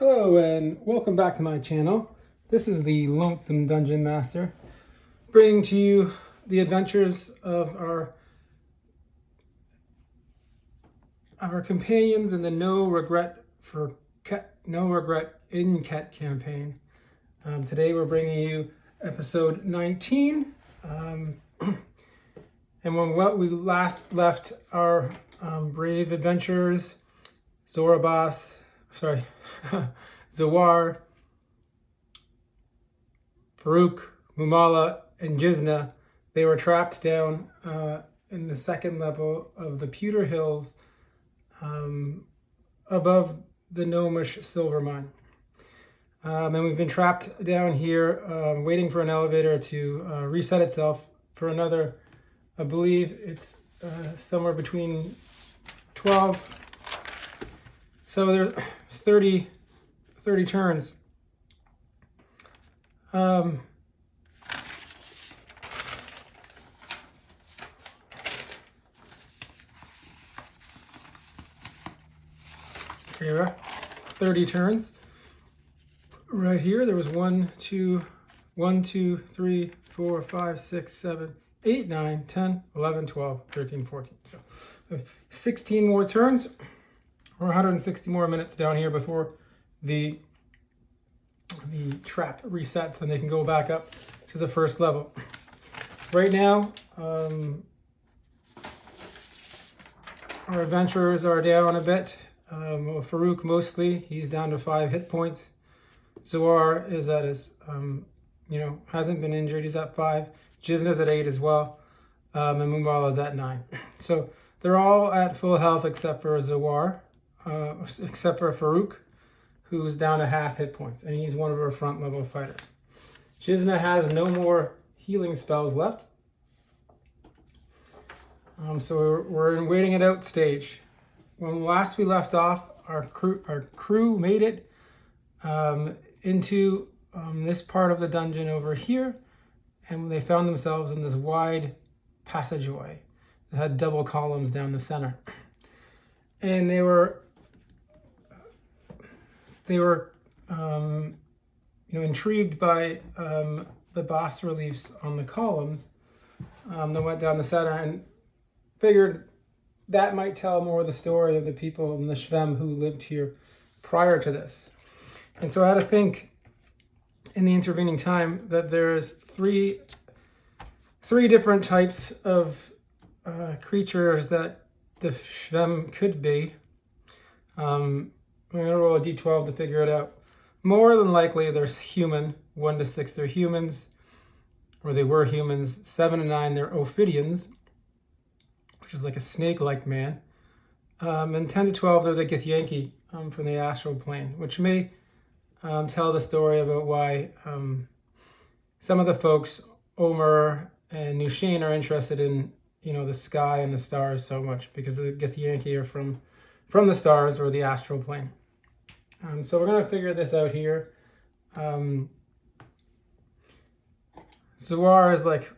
Hello and welcome back to my channel. This is the Lonesome Dungeon Master, bringing to you the adventures of our companions in the No Regret in Ket campaign. Today we're bringing you episode 19, and when we last left our brave adventurers, Lorabas, Zawar, Farouk, Mumala, and Jizna, they were trapped down in the second level of the Pewter Hills above the gnomish silver mine. And we've been trapped down here waiting for an elevator to reset itself for another, I believe it's somewhere between 12. So there's 30 turns. Here, 30 turns. Right here, there was 1, 2, 3, 4, 5, 6, 7, 8, 9, 10, 11, 12, 13, 14. So 16 more turns. Or 160 more minutes down here before the trap resets and they can go back up to the first level. Right now, our adventurers are down a bit. Farouk mostly, he's down to 5 hit points. Zoar is at his, hasn't been injured, he's at 5. Jizna's at 8 as well. And Mumala's at 9. So they're all at full health except for Zoar. Except for Farouk, who's down to half hit points, and he's one of our front level fighters. Jizna has no more healing spells left. So we're in waiting it out stage. When last we left off, our crew made it into this part of the dungeon over here, and they found themselves in this wide passageway that had double columns down the center. And they were intrigued by the bas reliefs on the columns that went down the center, and figured that might tell more of the story of the people in the Shvem who lived here prior to this. And so I had to think in the intervening time that there's three different types of creatures that the Shvem could be. I'm going to roll a d12 to figure it out. More than likely, there's human. 1 to 6, they're humans, or they were humans. 7 to 9, they're Ophidians, which is like a snake-like man. And 10 to 12, they're the Githyanki from the astral plane, which may tell the story about why some of the folks, Omer and Nushain, are interested in the sky and the stars so much, because the Githyanki are from the stars or the astral plane. So we're going to figure this out here. Zoar is like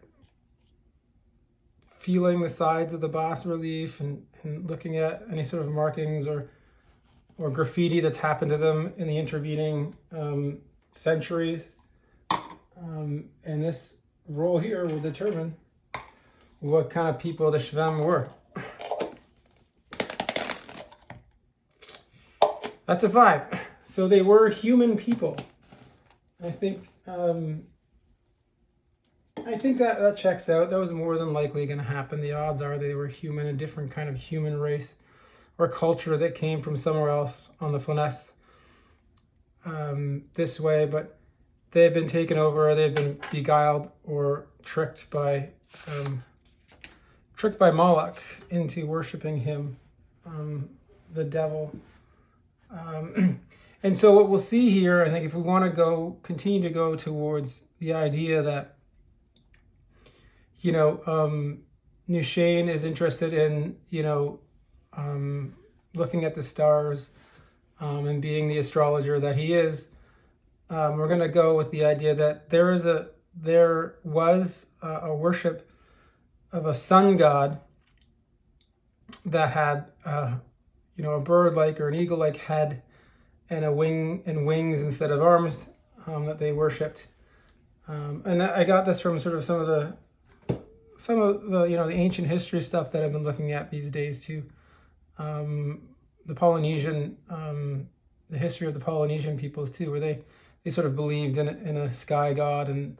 feeling the sides of the bas relief and looking at any sort of markings or graffiti that's happened to them in the intervening centuries. And this roll here will determine what kind of people the Shvem were. That's a 5. So they were human people. I think that checks out. That was more than likely going to happen. The odds are they were human, a different kind of human race or culture that came from somewhere else on the Flness this way, but they've been taken over, they've been beguiled or tricked by Moloch into worshiping him, the devil. And so what we'll see here, I think, if we want to continue to go towards the idea that, Nushain is interested in, looking at the stars and being the astrologer that he is, we're going to go with the idea that there was a worship of a sun god that had, a bird-like or an eagle-like head and a wing and wings instead of arms that they worshipped. And I got this from sort of some of the the ancient history stuff that I've been looking at these days too. The Polynesian, the history of the Polynesian peoples too, where they sort of believed in a sky god, and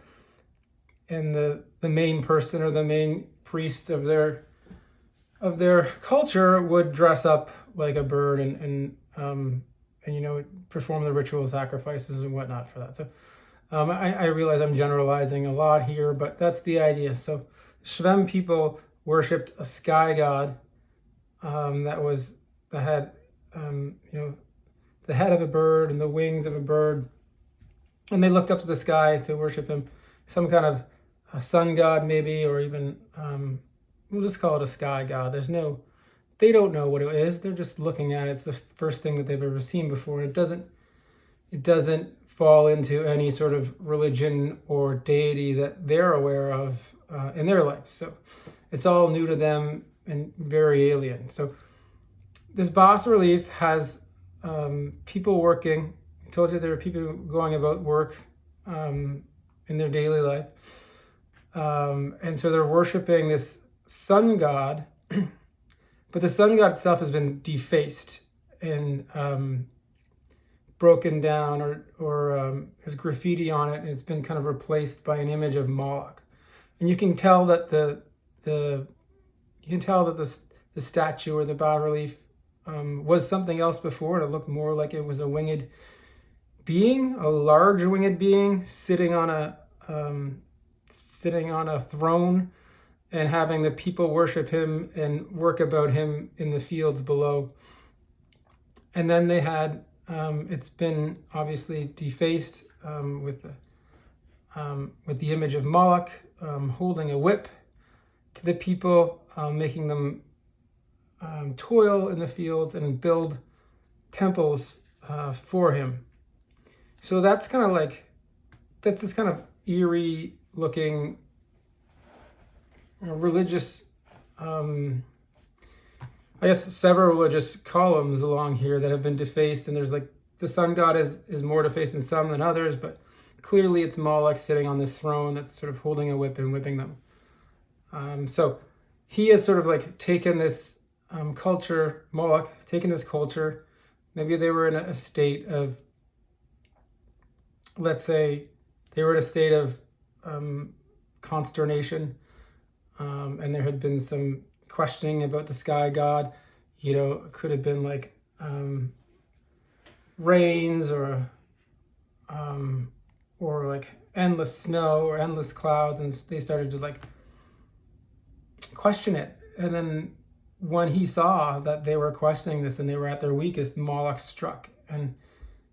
the main person or the main priest of their culture would dress up like a bird and perform the ritual sacrifices and whatnot for that. So I realize I'm generalizing a lot here, but that's the idea. So Shvem people worshipped a sky god that had the head of a bird and the wings of a bird, and they looked up to the sky to worship him. Some kind of a sun god maybe, or even we'll just call it a sky god. They don't know what it is. They're just looking at it. It's the first thing that they've ever seen before. It doesn't fall into any sort of religion or deity that they're aware of in their life. So it's all new to them and very alien. So this bas relief has people working. I told you there are people going about work in their daily life. And so they're worshiping this sun god, but the sun god itself has been defaced and broken down, or there's graffiti on it, and it's been kind of replaced by an image of Moloch. And you can tell that the statue or the bas relief was something else before. It looked more like it was a winged being, a large winged being sitting on a throne and having the people worship him and work about him in the fields below. And then they had it's been obviously defaced with the image of Moloch holding a whip to the people, making them toil in the fields and build temples for him. So that's this kind of eerie looking religious, I guess several religious columns along here that have been defaced, and there's the sun god is more defaced in some than others, but clearly it's Moloch sitting on this throne that's sort of holding a whip and whipping them. So he has sort of taken this culture, Moloch, taken this culture. Maybe they were in a state of, let's say, they were in a state of consternation, and there had been some questioning about the sky god. It could have been rains or endless snow or endless clouds, and they started to question it. And then when he saw that they were questioning this and they were at their weakest, Moloch struck and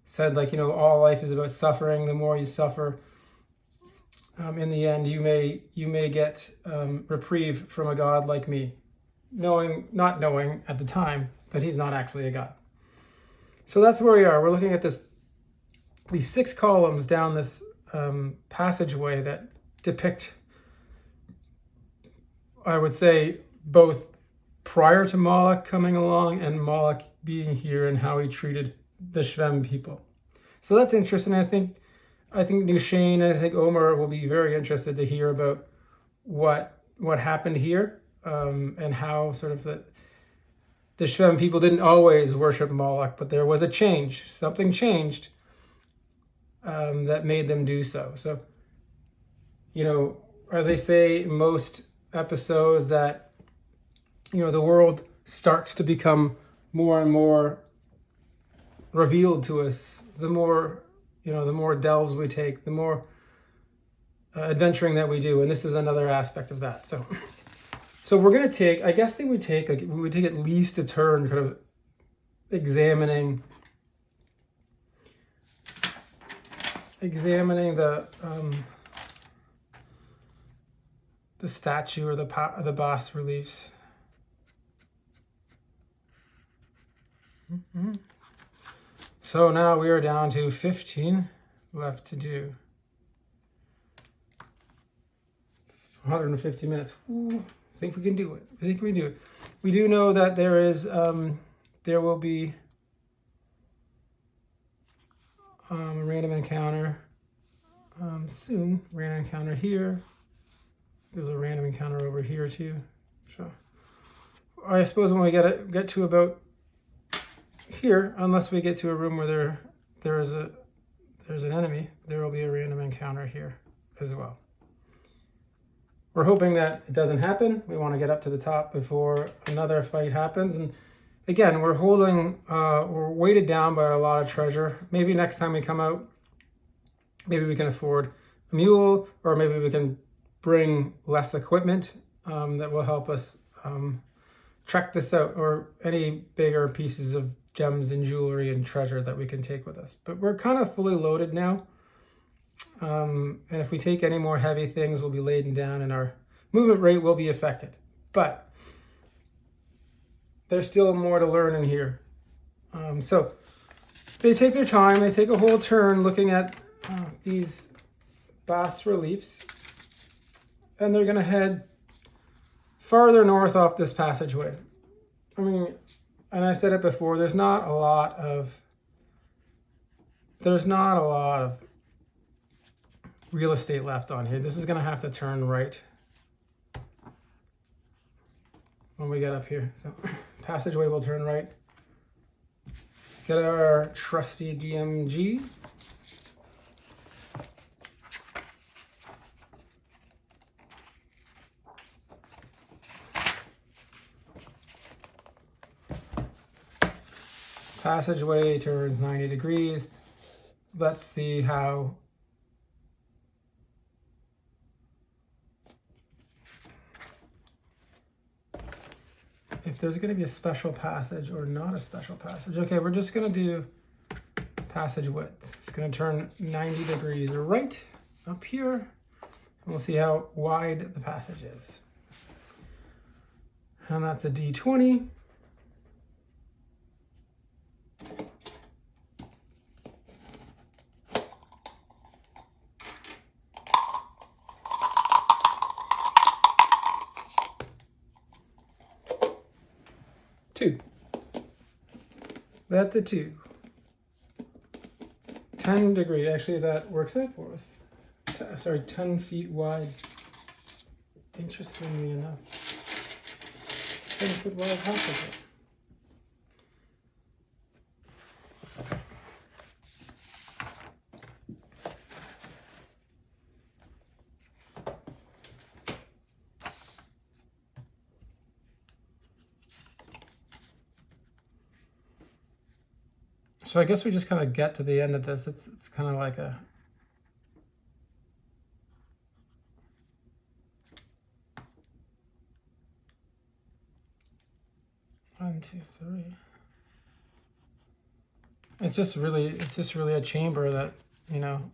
said, all life is about suffering. The more you suffer, in the end, you may get reprieve from a god like me, not knowing at the time that he's not actually a god. So that's where we are. We're looking at these 6 columns down this passageway that depict, I would say, both prior to Moloch coming along and Moloch being here and how he treated the Shvem people. So that's interesting. I think Nushane and I think Omer will be very interested to hear about what happened here, and how sort of the Shvem people didn't always worship Moloch, but there was a change. Something changed that made them do so. So, as I say in most episodes, that the world starts to become more and more revealed to us. The more delves we take, the more adventuring that we do, and this is another aspect of that. So we're going to take, I guess we would take at least a turn kind of examining the statue or the bas reliefs. Mm-hmm. So now we are down to 15 left to do. It's 150 minutes. Ooh, I think we can do it. I think we do it. We do know that there will be a random encounter soon. Random encounter here. There's a random encounter over here too. So I suppose when we get to about here, unless we get to a room where there's an enemy, there will be a random encounter here as well. We're hoping that it doesn't happen. We want to get up to the top before another fight happens. And again, we're weighted down by a lot of treasure. Maybe next time we come out, maybe we can afford a mule, or maybe we can bring less equipment that will help us trek this out, or any bigger pieces of gems and jewelry and treasure that we can take with us. But we're kind of fully loaded now. And if we take any more heavy things, we'll be laden down and our movement rate will be affected. But there's still more to learn in here. So they take their time, they take a whole turn looking at these bas reliefs, and they're gonna head farther north off this passageway. I mean, and I said it before, there's not a lot of real estate left on here. This is gonna have to turn right when we get up here. So passageway will turn right. Get our trusty DMG. Passageway turns 90 degrees. Let's see how if there's going to be a special passage or not a special passage. Okay, we're just going to do passage width. It's going to turn 90 degrees right up here, and we'll see how wide the passage is. And that's a D20. That's a 2. 10 degree. Actually, that works out for us. Sorry, 10 feet wide. Interestingly enough. 10 foot wide passage. So I guess we just kind of get to the end of this. It's kind of like a one, two, three. It's just really a chamber that, you know,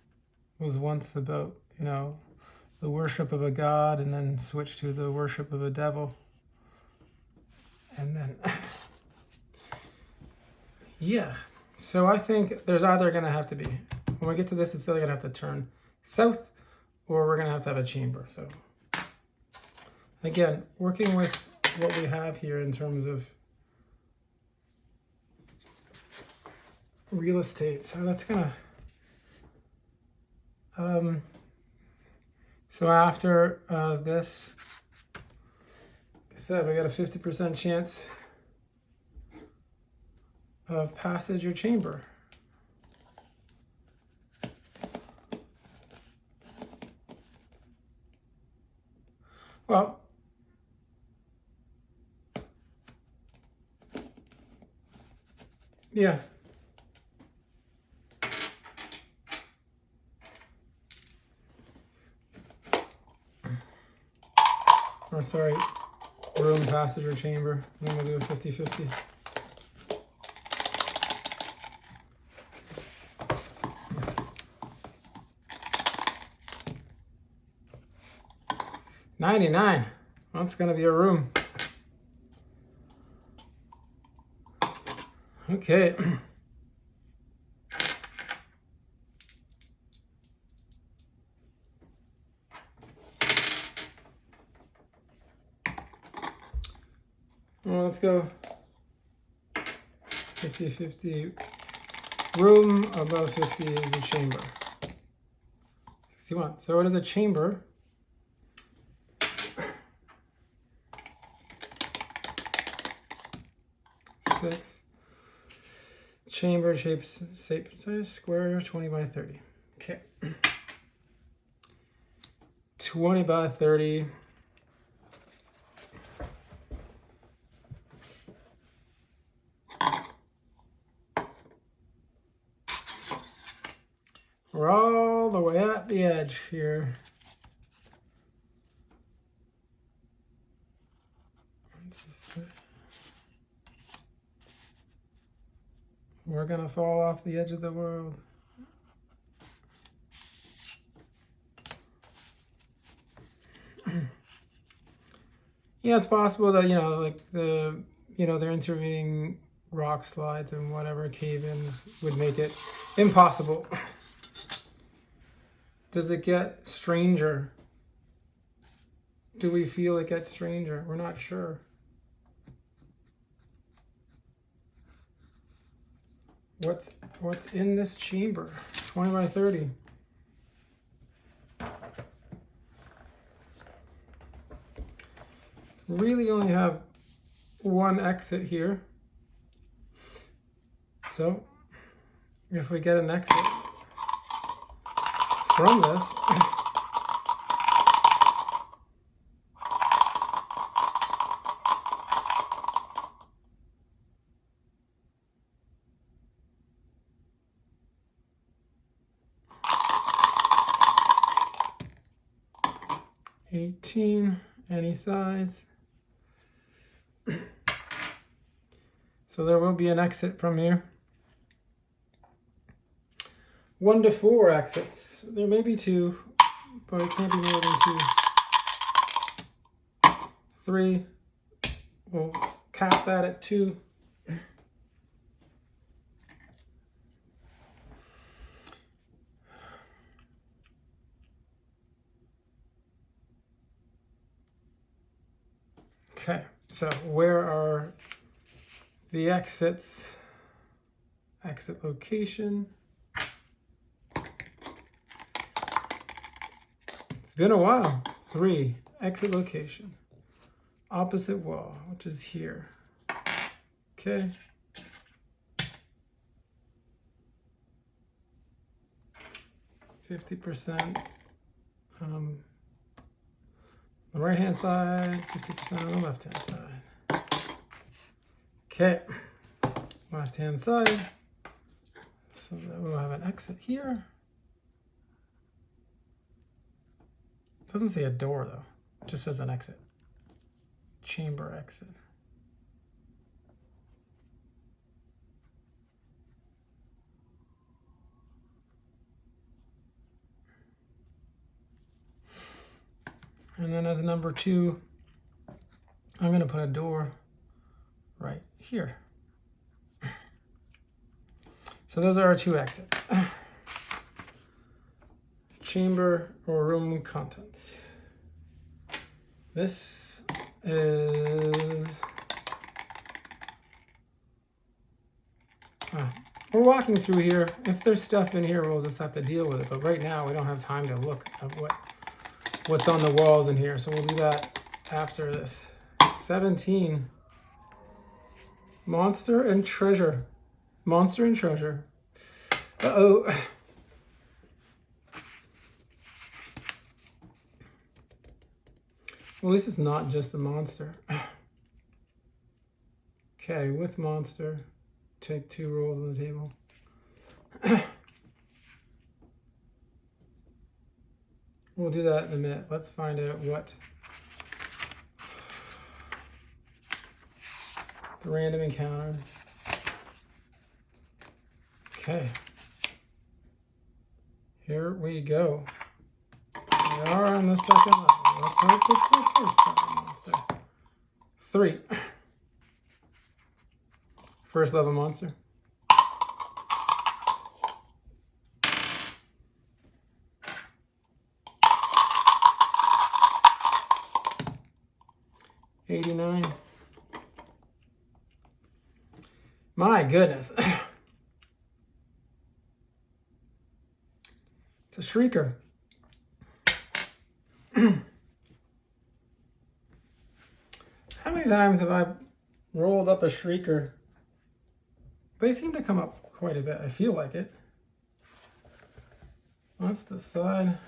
was once about, you know, the worship of a god, and then switched to the worship of a devil. And then yeah. So I think there's either going to have to be, when we get to this, it's either going to have to turn south, or we're going to have a chamber. So again, working with what we have here in terms of real estate. So that's going to, so after this, like I said, we got a 50% chance of passage or chamber. Well, yeah. Or sorry, room, passage, or chamber. Then we'll do a 50-50. $99. Well, it's going to be a room. Okay. Well, let's go 50-50 Room above 50 is a chamber. 61. So what is a chamber? Six. Chamber shape size square 20 by 30. Okay. 20 by 30. We're all the way at the edge here. We're gonna fall off the edge of the world. Yeah, it's possible that, like they're intervening rock slides and whatever cave-ins would make it impossible. Does it get stranger? Do we feel it gets stranger? We're not sure. What's in this chamber? 20 by 30. Really only have one exit here. So if we get an exit from this, any size. So there will be an exit from here. 1 to 4 exits. There may be 2, but it can't be more than 2. 3. We'll cap that at 2. Okay, so where are the exits? Exit location. It's been a while. 3, exit location. Opposite wall, which is here. Okay. %. The right hand side, 50% on the left hand side. Okay, left hand side. So then we'll have an exit here. Doesn't say a door though, it just says an exit. Chamber exit. And then as number 2, I'm going to put a door right here. So those are our 2 exits. Chamber or room contents. This is... we're walking through here. If there's stuff in here, we'll just have to deal with it. But right now, we don't have time to look at what's on the walls in here. So we'll do that after this. 17. Monster and treasure. Monster and treasure. Uh-oh. Well, this is not just a monster. Okay, with monster, take 2 rolls on the table. We'll do that in a minute. Let's find out what the random encounter. Okay. Here we go. We are on the second level. Let's hope it's the first level monster. 3. First level monster. $89. My goodness. It's a shrieker. How many times have I rolled up a shrieker? They seem to come up quite a bit. I feel like it. Let's decide.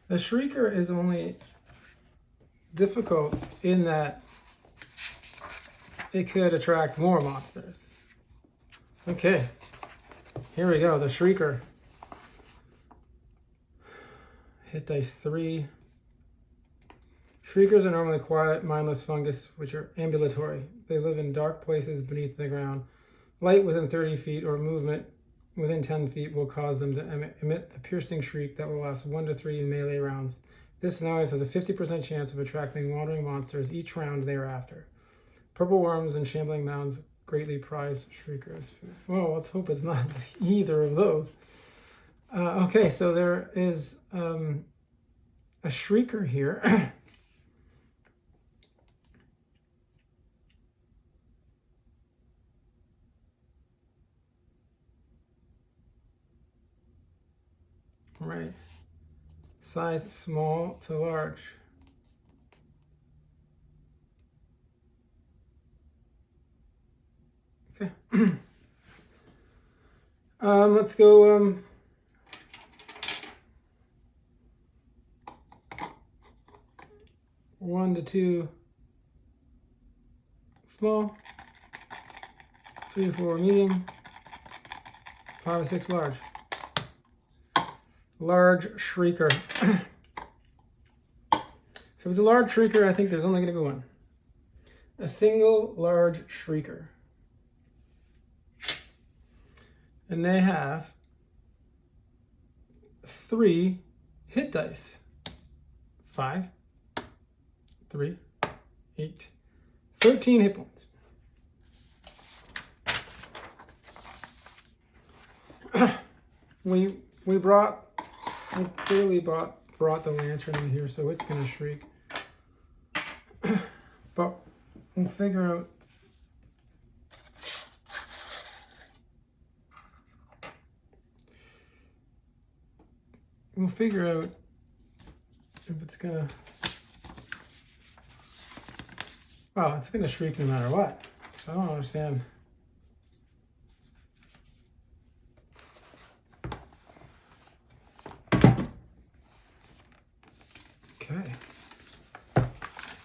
The shrieker is only difficult in that it could attract more monsters. Okay, here we go, the shrieker. Hit dice 3. Shriekers are normally quiet, mindless fungus, which are ambulatory. They live in dark places beneath the ground. Light within 30 feet or movement within 10 feet will cause them to emit a piercing shriek that will last 1 to 3 melee rounds. This noise has a 50% chance of attracting wandering monsters each round thereafter. Purple worms and shambling mounds greatly prize shriekers. Well, let's hope it's not either of those. Okay, so there is a shrieker here. Right. Size small to large. Okay. Let's go 1 to 2 small, 3 to 4 medium, 5 to 6 large. Large shrieker. So if it's a large shrieker, I think there's only going to be one. A single large shrieker. And they have 3 hit dice. 5, 3, 8, 13 hit points. We clearly brought the lantern in here, so it's gonna shriek. But we'll figure out if it's gonna, well, it's gonna shriek no matter what. So I don't understand. Okay. I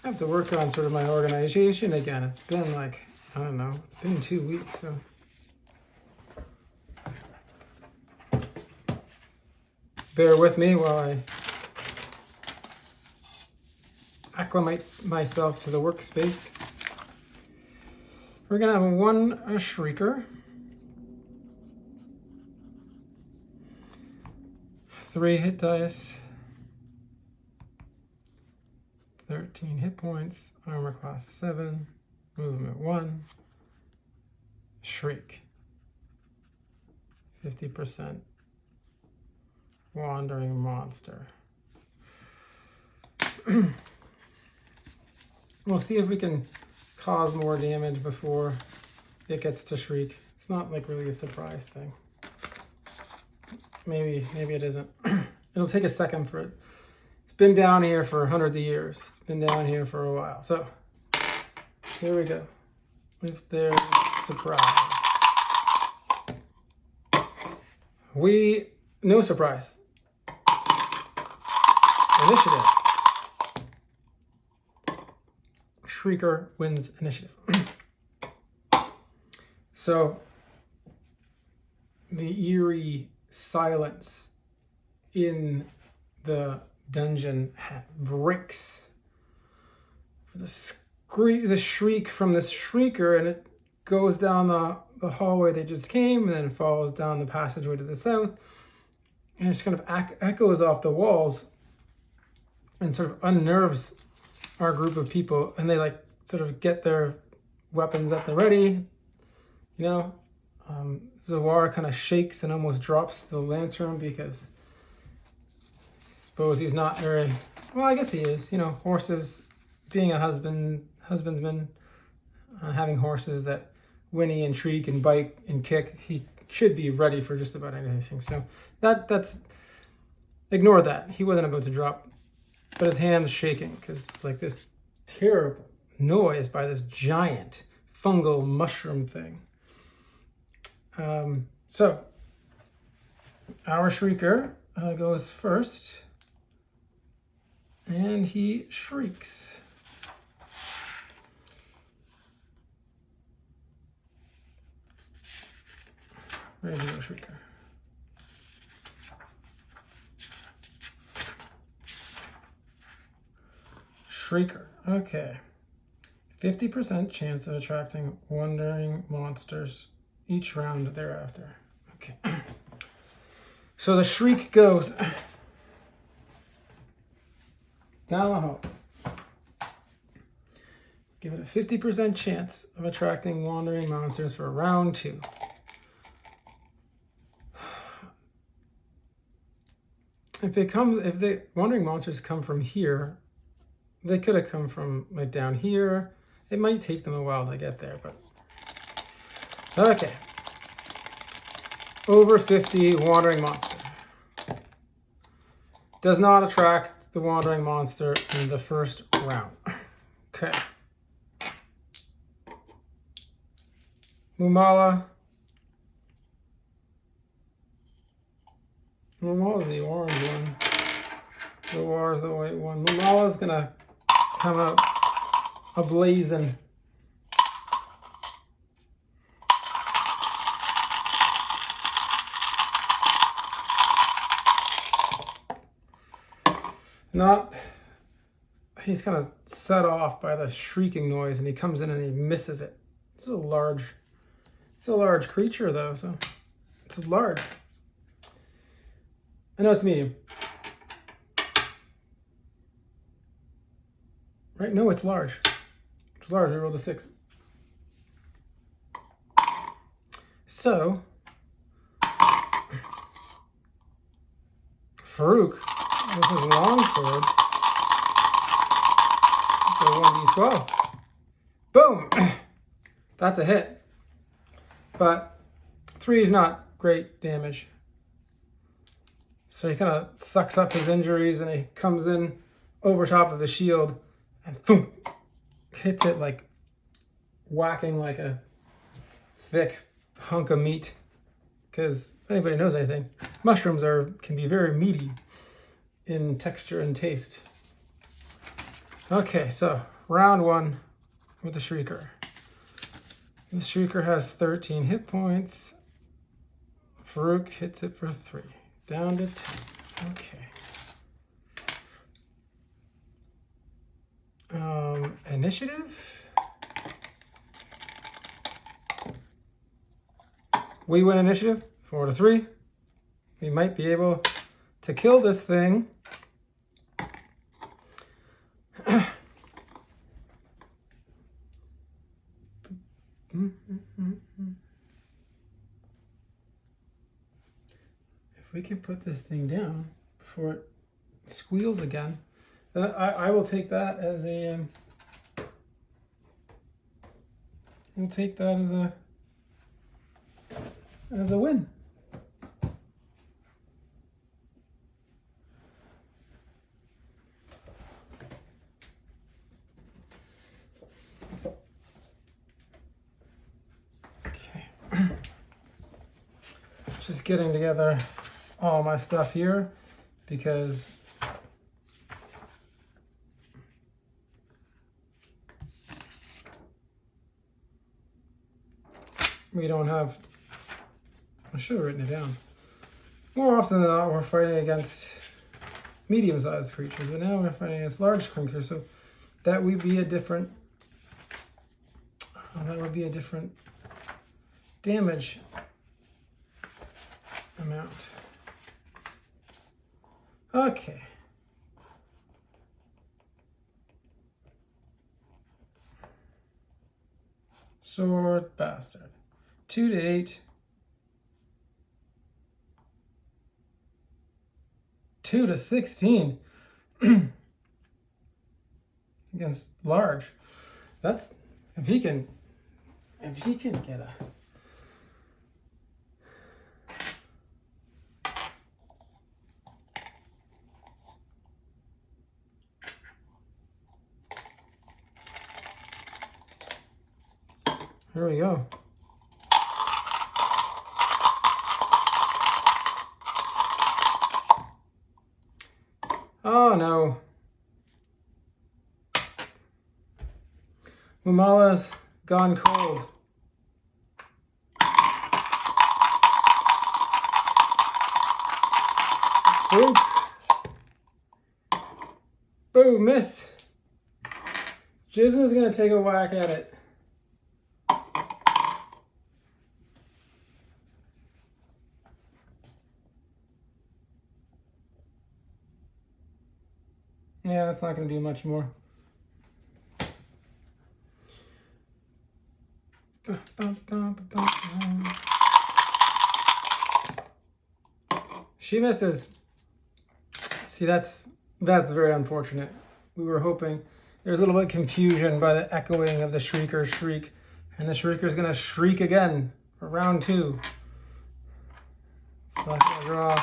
have to work on sort of my organization again. It's been like, I don't know, it's been 2 weeks, so. Bear with me while I acclimate myself to the workspace. We're gonna have one shrieker, 3 hit dice, 13 hit points, armor class 7, movement 1, shriek, 50%. Wandering monster. We'll see if we can cause more damage before it gets to shriek. It's not like really a surprise thing. Maybe it isn't. It'll take a second for it. It's been down here for hundreds of years. It's been down here for a while. So here we go. If there's surprise. No surprise. Initiative. Shrieker wins initiative. So the eerie silence in the dungeon breaks for the shriek from this shrieker, and it goes down the hallway they just came, and then it follows down the passageway to the south, and it just kind of echoes off the walls and sort of unnerves our group of people, and they like sort of get their weapons at the ready, you know. Zawar kind of shakes and almost drops the lantern because I suppose he's not very, well, I guess he is, you know, horses, being a husbandman, having horses that whinny and shriek and bite and kick. He should be ready for just about anything. So that's ignore that. He wasn't about to drop, but his hand's shaking because it's like this terrible noise by this giant fungal mushroom thing. So our shrieker goes first, and he shrieks. Where's your shrieker? Shrieker. Okay. 50% chance of attracting wandering monsters each round thereafter. Okay. So the shriek goes down the hall. Give it a 50% chance of attracting wandering monsters for round 2. If the wandering monsters come from here, they could have come from like down here. It might take them a while to get there, but okay. Over 50 wandering monster. Does not attract the wandering monster in the first round. Okay. Mumala. Mumala's the orange one. Loar's the white one. Mumala's gonna come out ablazing. He's kind of set off by the shrieking noise, and he comes in and he misses it. It's a large creature though, so it's large. I know it's medium. Right? No, it's large. It's large. We rolled a 6. So Farouk with his longsword. So 1d12. Boom! That's a hit. But 3 is not great damage. So he kind of sucks up his injuries and he comes in over top of the shield and thump, hits it like whacking like a thick hunk of meat. Because if anybody knows anything, mushrooms can be very meaty in texture and taste. Okay, so round 1 with the Shrieker. The Shrieker has 13 hit points. Farouk hits it for 3. Down to 10. Okay. Initiative. We win initiative 4-3. We might be able to kill this thing. If we can put this thing down before it squeals again, then I will take that as a we'll take that as a win. Okay. Just getting together all my stuff here because we don't have, I should have written it down. More often than not, we're fighting against medium-sized creatures, but now we're fighting against large creatures, so that would be a different, damage amount. Okay. Sword bastard. 2 to 8. 2 to 16. Against large. That's, if he can If he can get a... Here we go. Oh no. Mumala's gone cold. Boom. Boom, miss. Jizzle's gonna take a whack at it. Yeah, that's not going to do much more. She misses. See, that's very unfortunate. We were hoping. There's a little bit of confusion by the echoing of the Shrieker's shriek. And the Shrieker's going to shriek again for round 2. So I'm going to draw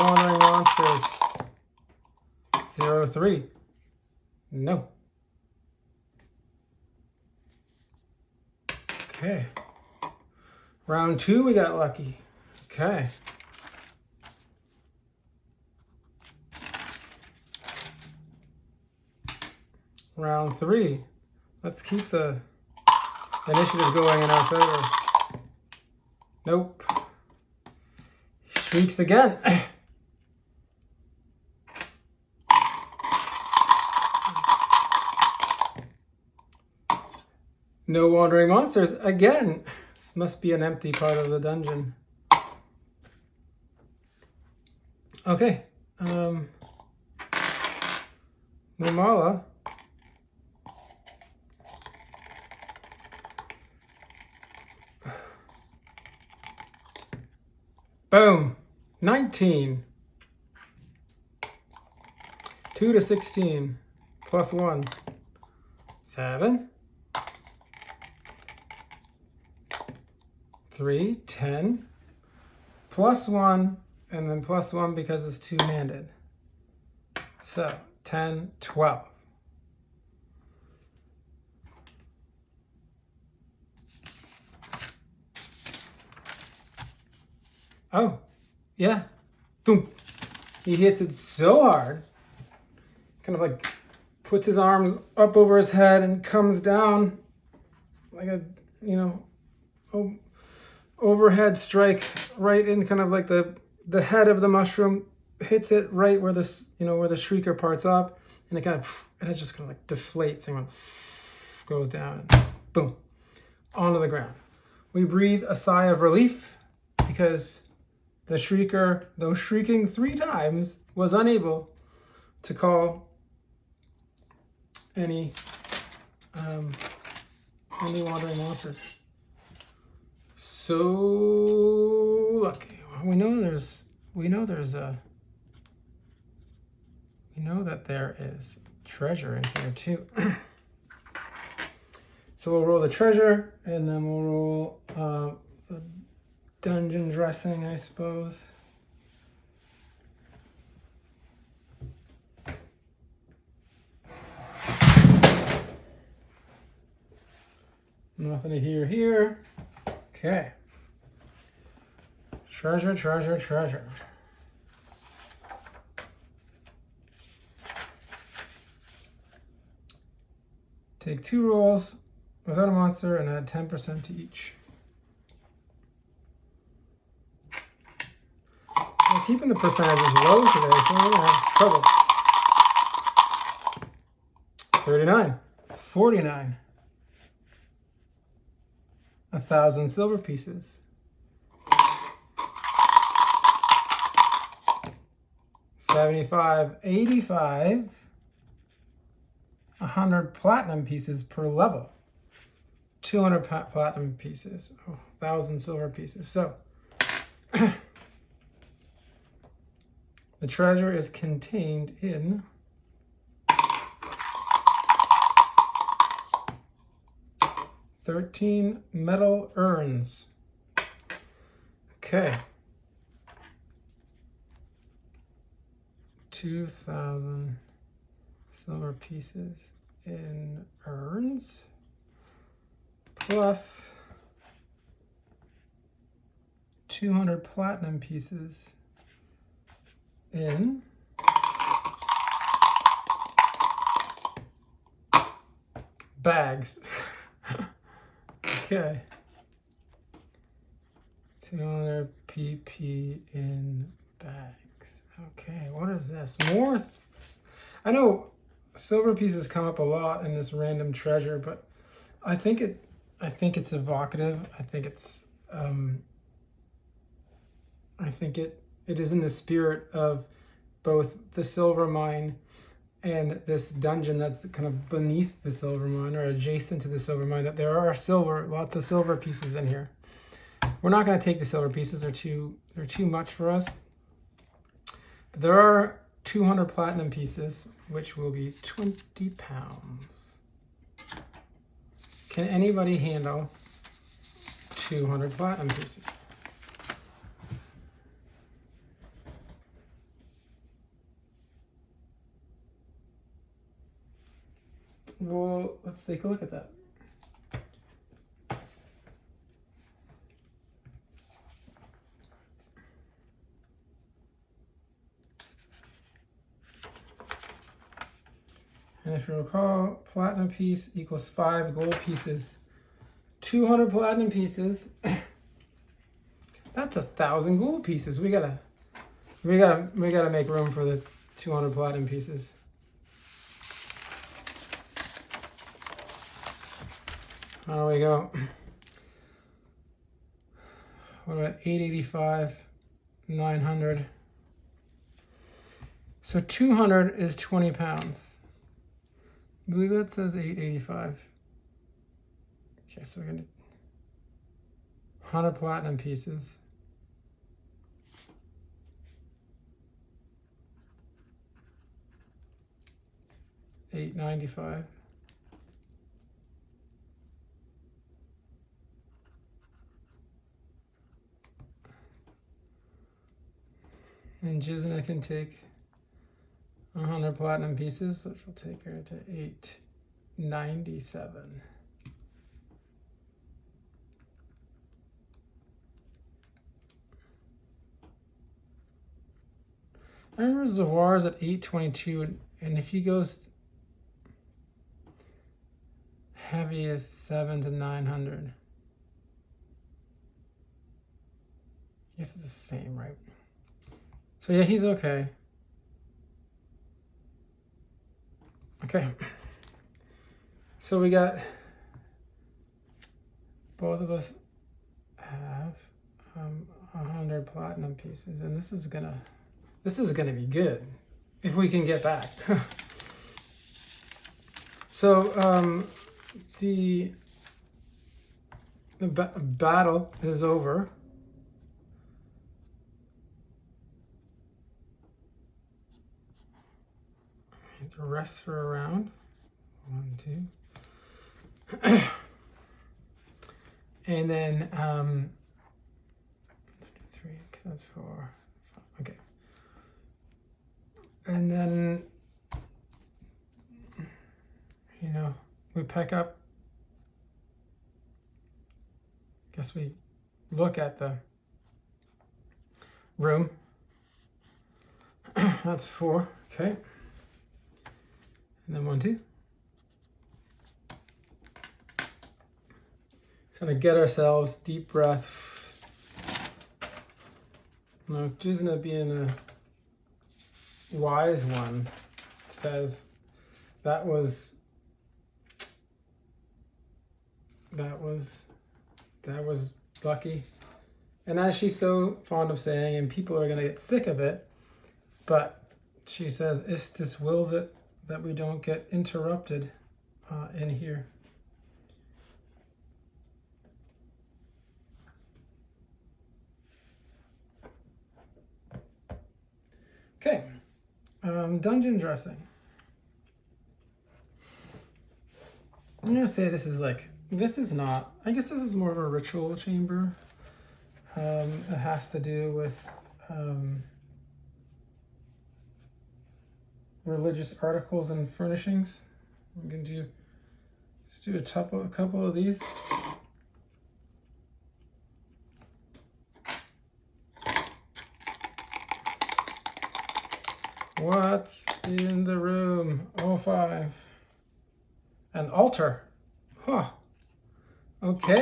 Wandering Monsters. 0-3. No. Okay. Round 2, we got lucky. Okay. Round 3. Let's keep the initiative going in our favor. Nope. Shrieks again. No wandering monsters again. This must be an empty part of the dungeon. Okay. Normala. Boom. 19. 2 to 16. Plus 1. 7. 3, 10, plus 1, and then plus 1 because it's two-handed. So, 10, 12. Oh, yeah. Boom. He hits it so hard, kind of like puts his arms up over his head and comes down like a, you know, overhead strike right in kind of like the head of the mushroom, hits it right where this, you know, where the shrieker parts off, and it kind of, and it just kind of like deflates and goes down, and boom, onto the ground. We breathe a sigh of relief because the shrieker, though shrieking 3 times, was unable to call any wandering monsters. So lucky. We know that there is treasure in here too. So we'll roll the treasure, and then we'll roll the dungeon dressing, I suppose. Nothing to hear here. Okay. Treasure, treasure, treasure. Take 2 rolls without a monster and add 10% to each. We're keeping the percentages low today, so we're gonna have trouble. 39, 49, 1,000 silver pieces. 75, 85, 100 platinum pieces per level. 200 platinum pieces, 1,000 silver pieces. So, the treasure is contained in 13 metal urns. Okay. 2,000 silver pieces in urns, plus 200 platinum pieces in bags. Okay. 200 PP in bags. Okay, what is this? More. I know silver pieces come up a lot in this random treasure, but I think it's evocative. I think it's it is in the spirit of both the silver mine and this dungeon that's kind of beneath the silver mine or adjacent to the silver mine, that there are lots of silver pieces in here. We're not going to take the silver pieces. They're too much for us. But there are 200 platinum pieces, which will be 20 pounds. Can anybody handle 200 platinum pieces? Well, let's take a look at that. And if you recall, platinum piece equals 5 gold pieces. 200 platinum pieces. That's 1,000 gold pieces. We gotta make room for the 200 platinum pieces. How do we go? What about 885, 900? So 200 is 20 pounds. I believe that says 885. Okay, so we're gonna 100 platinum pieces. $895. And Jizna can take 100 platinum pieces, which will take her to 897. I remember Zawar's at 822, and if he goes heavy is 7 to 900. I guess it's the same, right? So yeah, he's okay. Okay. So we got, both of us have 100 platinum pieces, and this is gonna be good if we can get back. So the battle is over. Rest for a round. 1, 2. And then 3, that's 4. Okay. And then, you know, we pick up, guess we look at the room. That's 4, okay. And then 1, 2. Just gonna get ourselves deep breath. Now, Jizna, being a wise one, says that was lucky. And as she's so fond of saying, and people are gonna get sick of it, but she says Istis wills it that we don't get interrupted in here. Okay, dungeon dressing. I'm gonna say this is like this is not. I guess this is more of a ritual chamber. It has to do with religious articles and furnishings. I'm going to let's do a couple of these. What's in the room? All 5. An altar. Huh. Okay.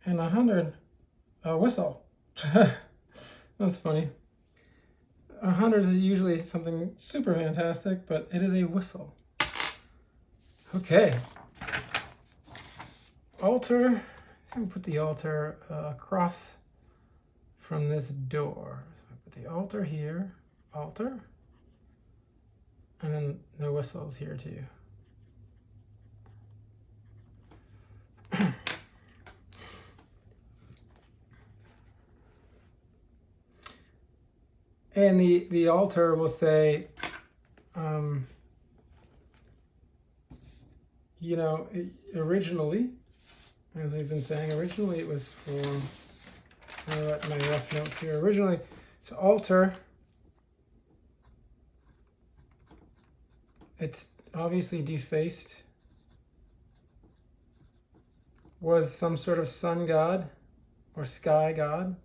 And 100. A whistle. That's funny. 100 is usually something super fantastic, but it is a whistle. Okay. Altar. I'm going to put the altar across from this door. So I put the altar here. Altar. And then the whistle's here too. And the altar will say, you know, originally, as we've been saying, originally it was for, I write my rough notes here. Originally, so altar, it's obviously defaced, was some sort of sun god or sky god.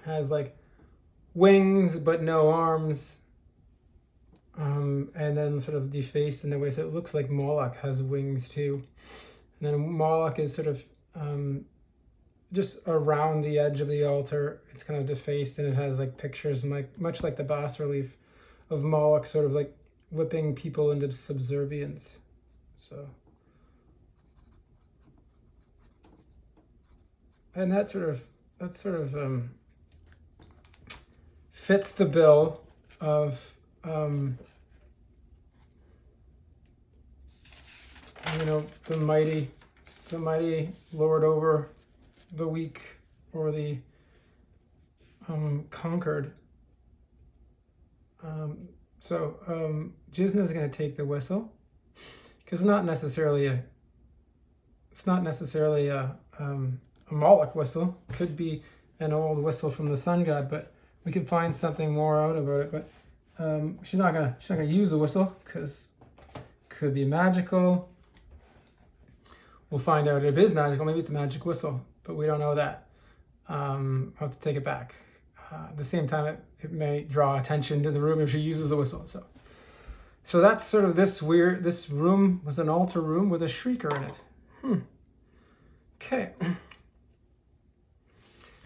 Has like wings but no arms, and then sort of defaced in a way so it looks like Moloch has wings too. And then Moloch is sort of just around the edge of the altar. It's kind of defaced and it has like pictures much like the bas relief of Moloch sort of like whipping people into subservience. So, and that sort of fits the bill of, you know, the mighty lord over the weak or the conquered. So Jizna is going to take the whistle because it's not necessarily a Moloch whistle. Could be an old whistle from the sun god, but we can find something more out about it. But she's not gonna use the whistle because it could be magical. We'll find out if it is magical. Maybe it's a magic whistle, but we don't know that. I'll have to take it back. At the same time, it may draw attention to the room if she uses the whistle. So that's sort of this room was an altar room with a shrieker in it. Okay.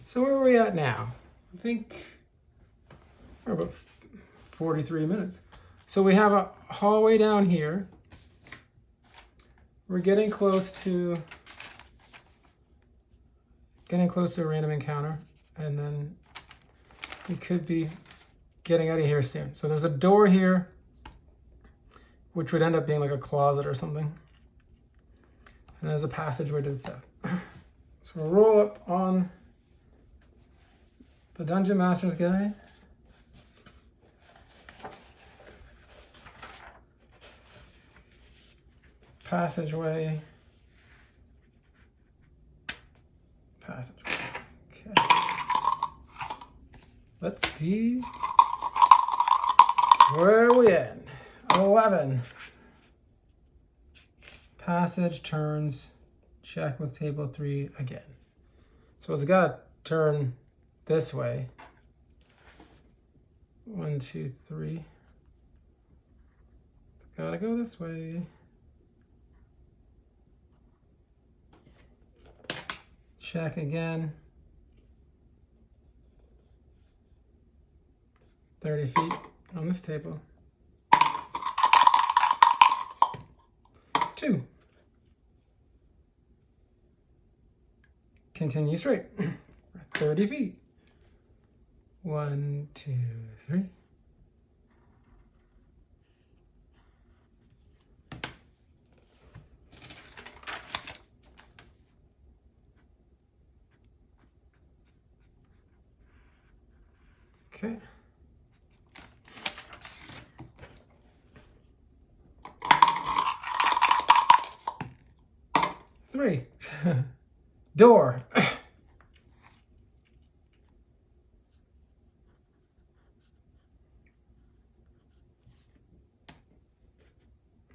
So where are we at now? I think we're about 43 minutes. So we have a hallway down here. We're getting close to a random encounter, and then we could be getting out of here soon. So there's a door here, which would end up being like a closet or something. And there's a passageway to the south. So we'll roll up on the Dungeon Master's Guide. Passageway. Okay. Let's see. Where are we at? 11. Passage turns. Check with table 3 again. So it's got to turn this way. 1, 2, 3. It's got to go this way. Check again. 30 feet on this table. 2. Continue straight. 30 feet. 1, 2, 3. Okay. Three. Door.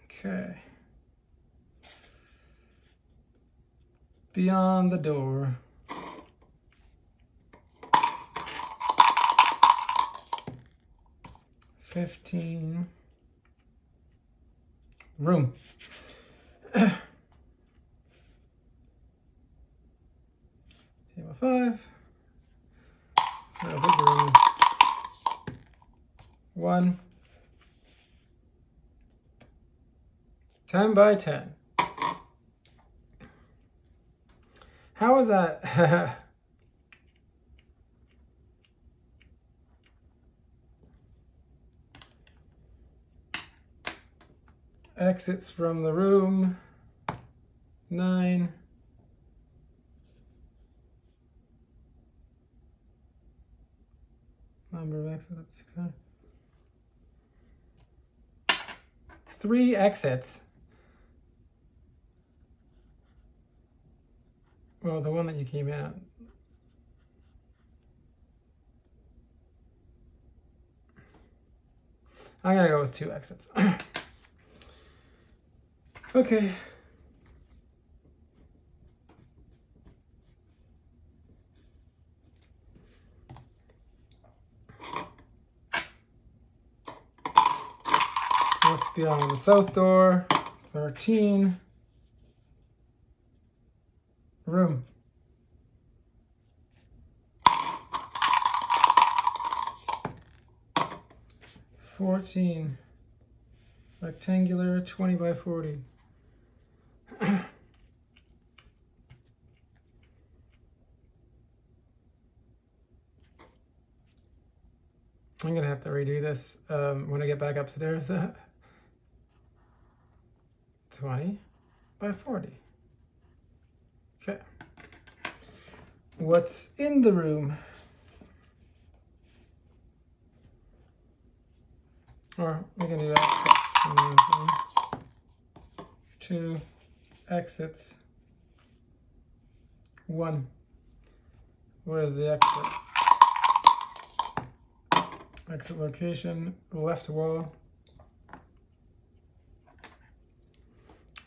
Okay. Beyond the door. $15. Room. Table 5. So a big room. 1. 10 by 10. How is that? Exits from the room. 9. Number of exits up to 600. 3 exits. Well, the one that you came in. I'm gonna go with 2 exits. Okay. Let's be on the south door. 13. Room. 14. Rectangular, 20 by 40. I'm gonna have to redo this when I get back upstairs. 20 by 40. Okay. What's in the room? Or we can do that. 2 exits. 1. Where's the exit? Exit location, left wall.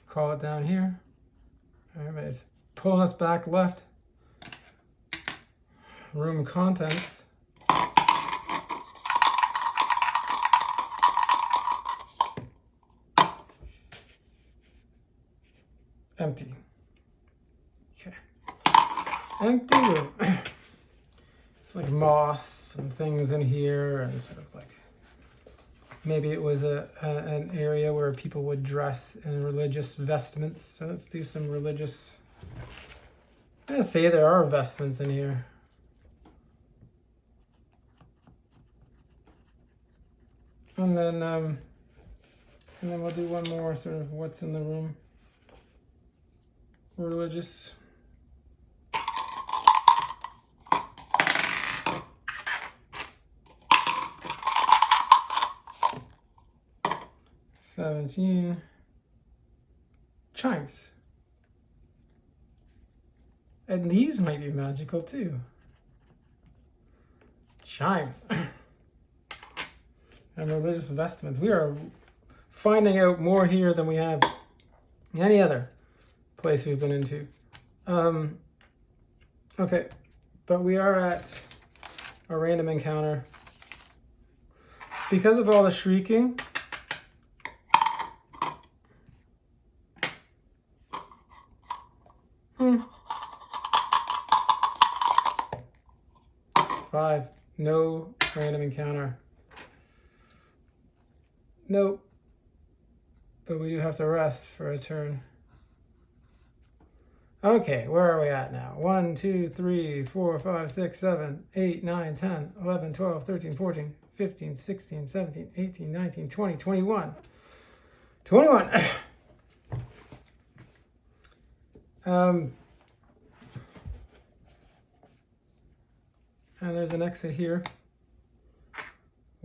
Call it down here. Everybody's pulling us back left. Room contents. Empty. Okay. Empty room. It's like moss and things in here, and sort of like maybe it was an area where people would dress in religious vestments. So let's do some religious. I'm gonna say there are vestments in here. And then we'll do one more sort of what's in the room. Religious. $17. Chimes. And these might be magical too. Chimes. And religious vestments. We are finding out more here than we have any other place we've been into. Okay, but we are at a random encounter. Because of all the shrieking, Five, no random encounter. Nope. But we do have to rest for a turn. Okay, where are we at now? 1, 2, 3, 4, 5, 6, 7, 8, 9, 10, 11, 12, 13, 14, 15, 16, 17, 18, 19, 20, 21. 21. And there's an exit here.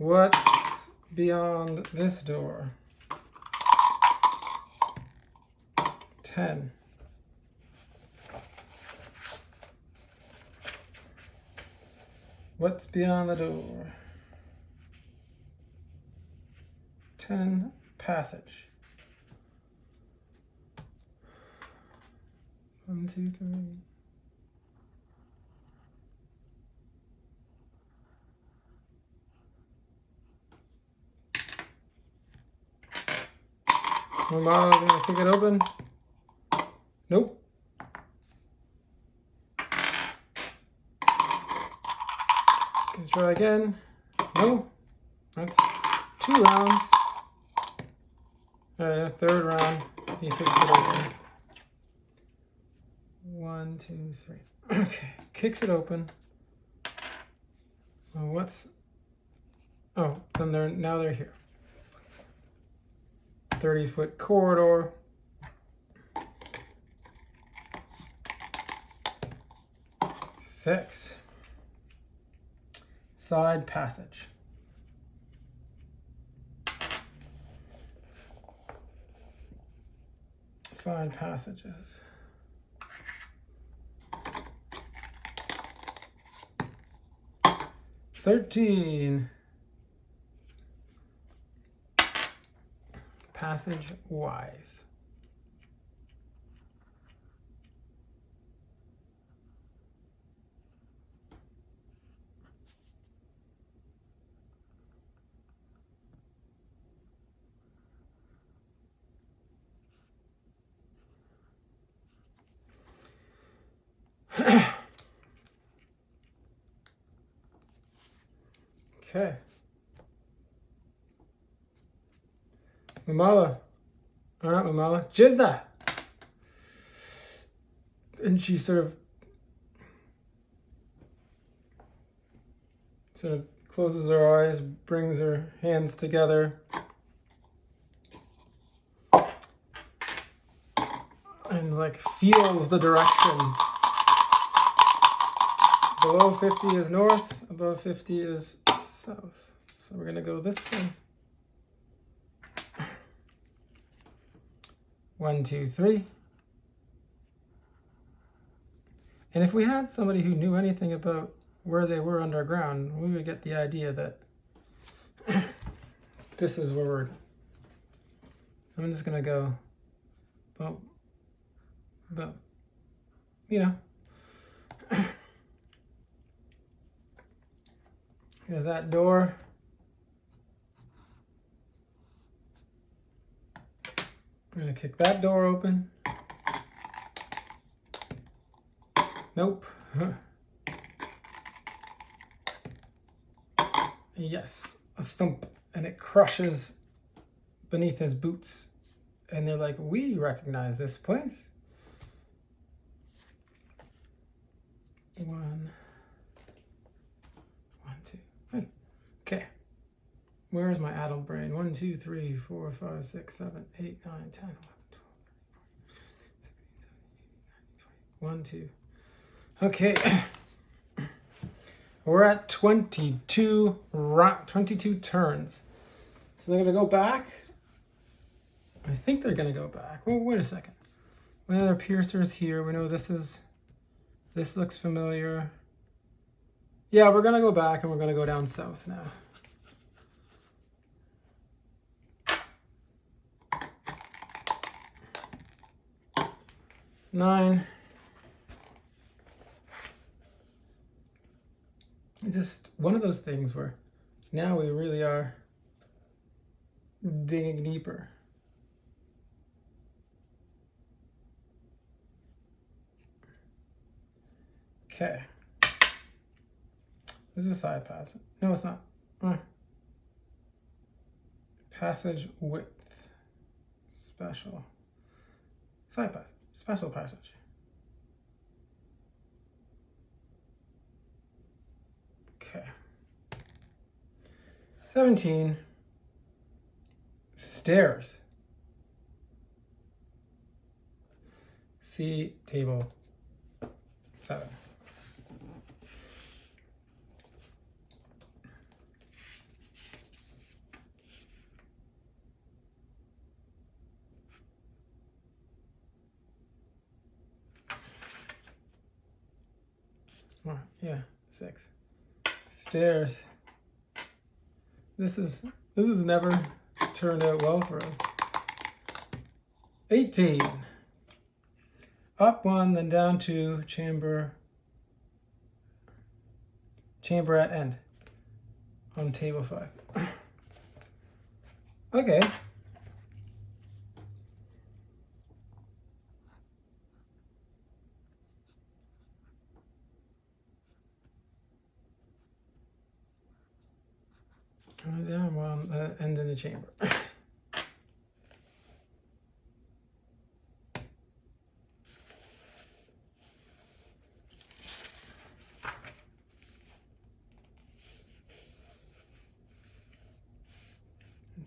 What's beyond this door? 10. What's beyond the door? 10. Passage. 1, 2, 3. Am I gonna kick it open? Nope. Let's try again. No. That's 2 rounds. Third round. He kicks it open. 1, 2, 3. Okay. Kicks it open. Well, what's? Oh, then now they're here. 30-foot corridor. Six. Side passage. Side passages. $13. Passage wise. Okay. Mamala. Or not Mamala. Jizda. And she sort of closes her eyes, brings her hands together. And like feels the direction. Below 50 is north, above 50 is south. So we're gonna go this way. 1, 2, 3. And if we had somebody who knew anything about where they were underground, we would get the idea that this is where we're. I'm just gonna go, boom, boom. You know. Here's that door. I'm gonna kick that door open. Nope. Yes, a thump, and it crushes beneath his boots. And they're like, we recognize this place. 1, 2, 3. Okay. Where is my adult brain? 1, 2, 3, 4, 5, 6, 7, 8, 9, 10, 11, 12, 13, 14, 15, 16, 17, 18, 19, 20. 1, 2. Okay. We're at 22 turns. So they're going to go back. I think they're going to go back. Well, wait a second. We know there are piercers here. We know this looks familiar. Yeah, we're going to go back and we're going to go down south now. Nine. It's just one of those things where now we really are digging deeper. Okay. This is a side passage. No, it's not. Passage width. Special. Side passage. Special passage. Okay. 17. Stairs. See table 7. Yeah, 6. Stairs. This has never turned out well for us. 18. Up 1, then down 2, chamber at end on table 5. Okay. Down 1, end in the chamber.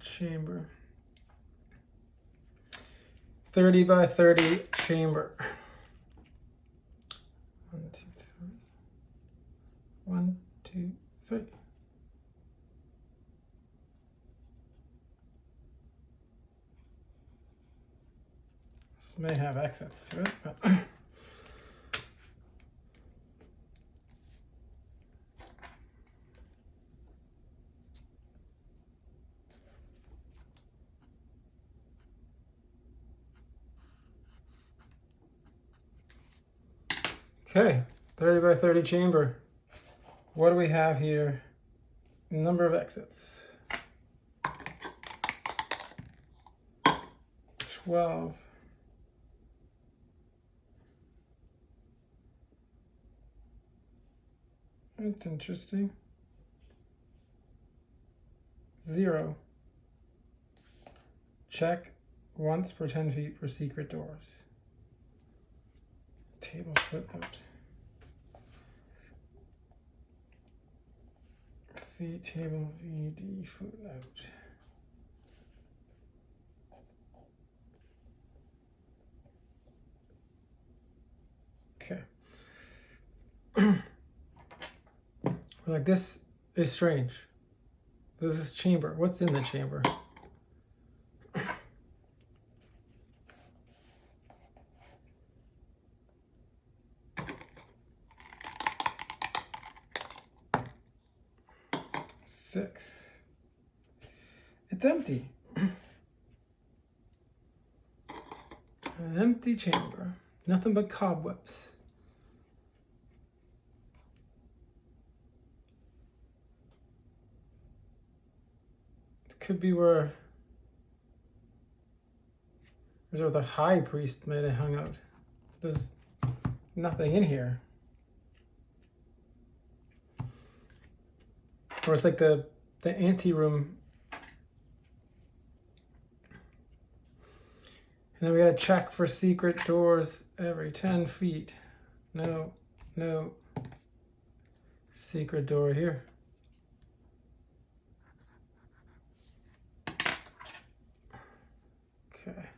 Chamber. 30 by 30 chamber. 1, 2, 3. 1, 2, 3. This may have exits to it, but okay, 30 by 30 chamber. What do we have here? Number of exits. 12. That's interesting. 0. Check once per 10 feet for secret doors. Table footnote. See table VD footnote. Okay. Like, this is strange. This is chamber. What's in the chamber? Six. It's empty. An empty chamber. Nothing but cobwebs. It could be where the high priest might have hung out. There's nothing in here. Or it's like the anteroom. And then we gotta check for secret doors every 10 feet. No secret door here. Okay.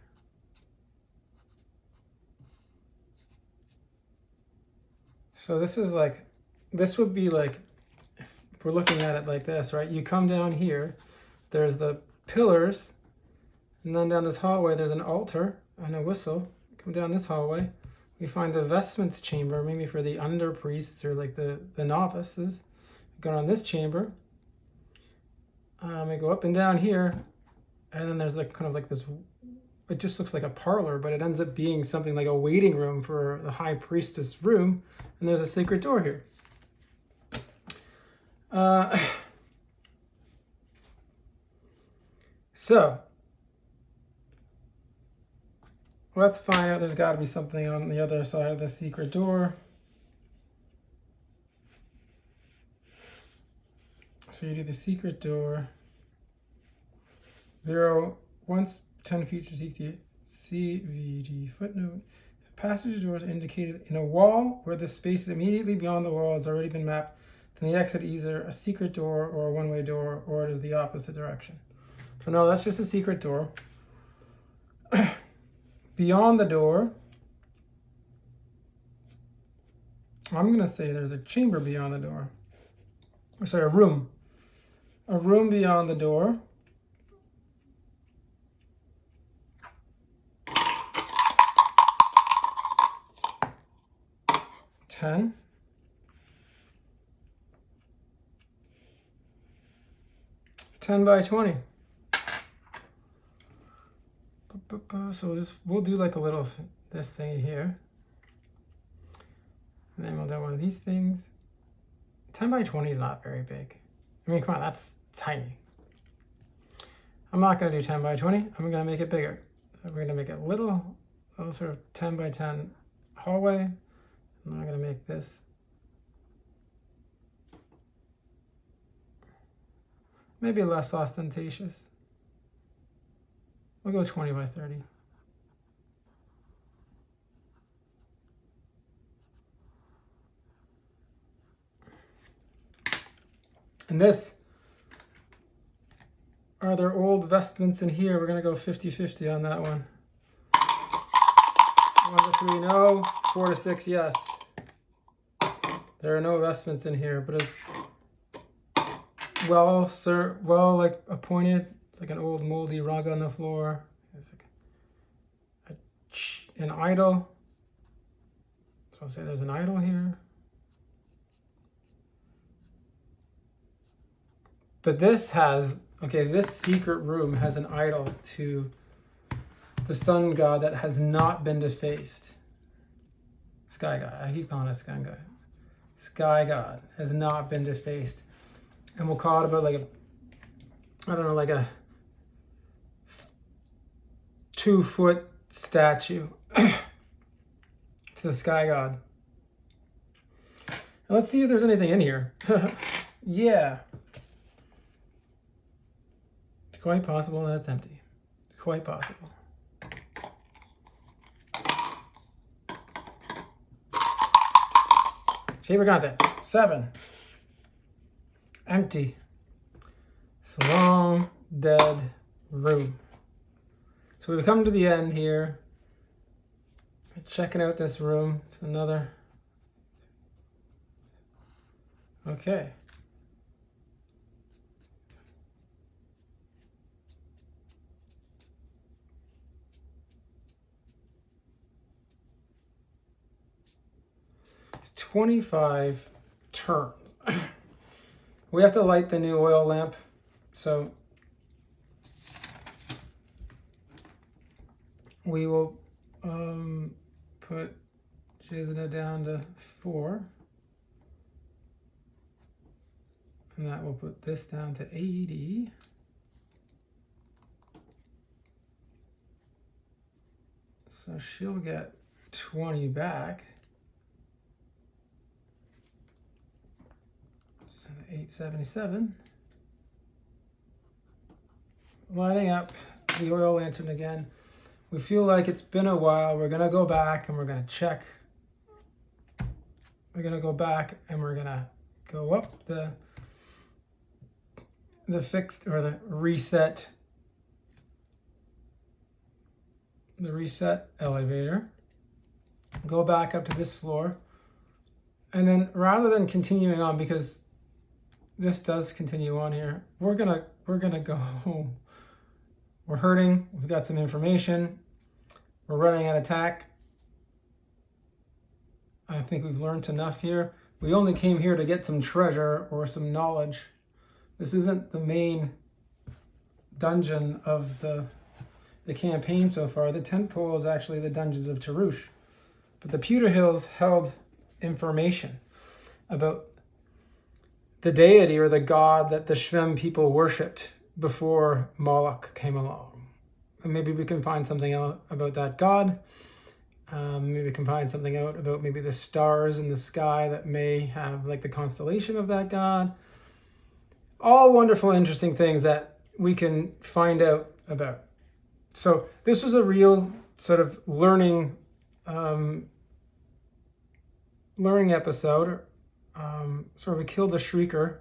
So this is like, this would be like, if we're looking at it like this, right? You come down here, there's the pillars, and then down this hallway, there's an altar and a whistle. Come down this hallway, we find the vestments chamber, maybe for the under priests or like the novices. We go down this chamber. We go up and down here, and then there's like kind of like this, it just looks like a parlor, but it ends up being something like a waiting room for the high priestess room, and there's a secret door here. So let's find out. There's got to be something on the other side of the secret door. So you do the secret door. 0, once 10 feet to CVD footnote. If a passage door is indicated in a wall where the space immediately beyond the wall has already been mapped, then the exit either a secret door or a one-way door, or it is the opposite direction. So no, that's just a secret door. Beyond the door, I'm going to say there's a chamber beyond the door. Or sorry, a room. A room beyond the door. 10 by 20. So we'll do like a little this thing here. And then we'll do one of these things. 10 by 20 is not very big. I mean, come on, that's tiny. I'm not going to do 10 by 20. I'm going to make it bigger. We're going to make it a little sort of 10 by 10 hallway. And I'm going to make this maybe less ostentatious. We'll go 20 by 30. And this are their old vestments in here. We're going to go 50-50 on that one. 1 to 3, no. 4 to 6, yes. There are no vestments in here, but it's well like appointed. It's like an old moldy rug on the floor. It's like an idol. So I'll say there's an idol here. But this has, okay, this secret room has an idol to the sun god that has not been defaced. Sky god. I keep calling it sky god. Sky god has not been defaced. And we'll call it about like a, I don't know, like a 2-foot statue to the sky god. And let's see if there's anything in here. Yeah. It's quite possible that it's empty. Quite possible. Shaper contents. 7. Empty. It's a long, dead room. So we've come to the end here. Checking out this room. It's another. Okay. It's 25 turns. We have to light the new oil lamp. So we will put Jizna down to 4. And that will put this down to 80. So she'll get 20 back. So 877. Lighting up the oil lantern again. We feel like it's been a while. We're gonna go back and we're gonna check. We're gonna go back and we're gonna go up the fixed or the reset elevator. Go back up to this floor. And then rather than continuing on, because this does continue on here, we're gonna go home. We're hurting, we've got some information, we're running an attack. I think we've learned enough here. We only came here to get some treasure or some knowledge. This isn't the main dungeon of the campaign so far. The tent pole is actually the dungeons of Tarush. But the Pewter Hills held information about the deity or the god that the Shvem people worshipped before Moloch came along. And maybe we can find something out about that god. Maybe we can find something out about maybe the stars in the sky that may have like the constellation of that god. All wonderful, interesting things that we can find out about. So this was a real sort of learning episode. So we killed the Shrieker,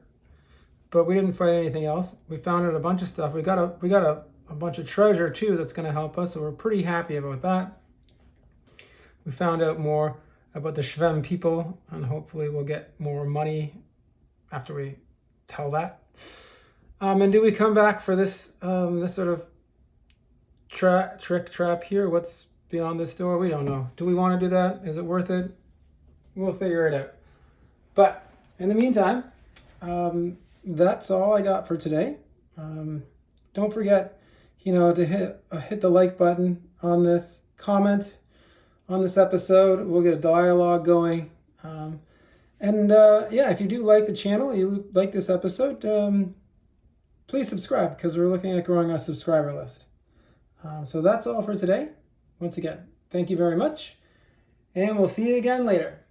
but we didn't fight anything else. We found out a bunch of stuff. We got a bunch of treasure too that's going to help us, so we're pretty happy about that. We found out more about the Shvem people, and hopefully we'll get more money after we tell that. And do we come back for this this sort of trick trap here? What's beyond this door? We don't know. Do we want to do that? Is it worth it? We'll figure it out. But in the meantime, that's all I got for today. Don't forget, to hit the like button on this, comment on this episode. We'll get a dialogue going. Yeah, if you do like the channel, you like this episode, please subscribe, because we're looking at growing our subscriber list. So that's all for today. Once again, thank you very much, and we'll see you again later.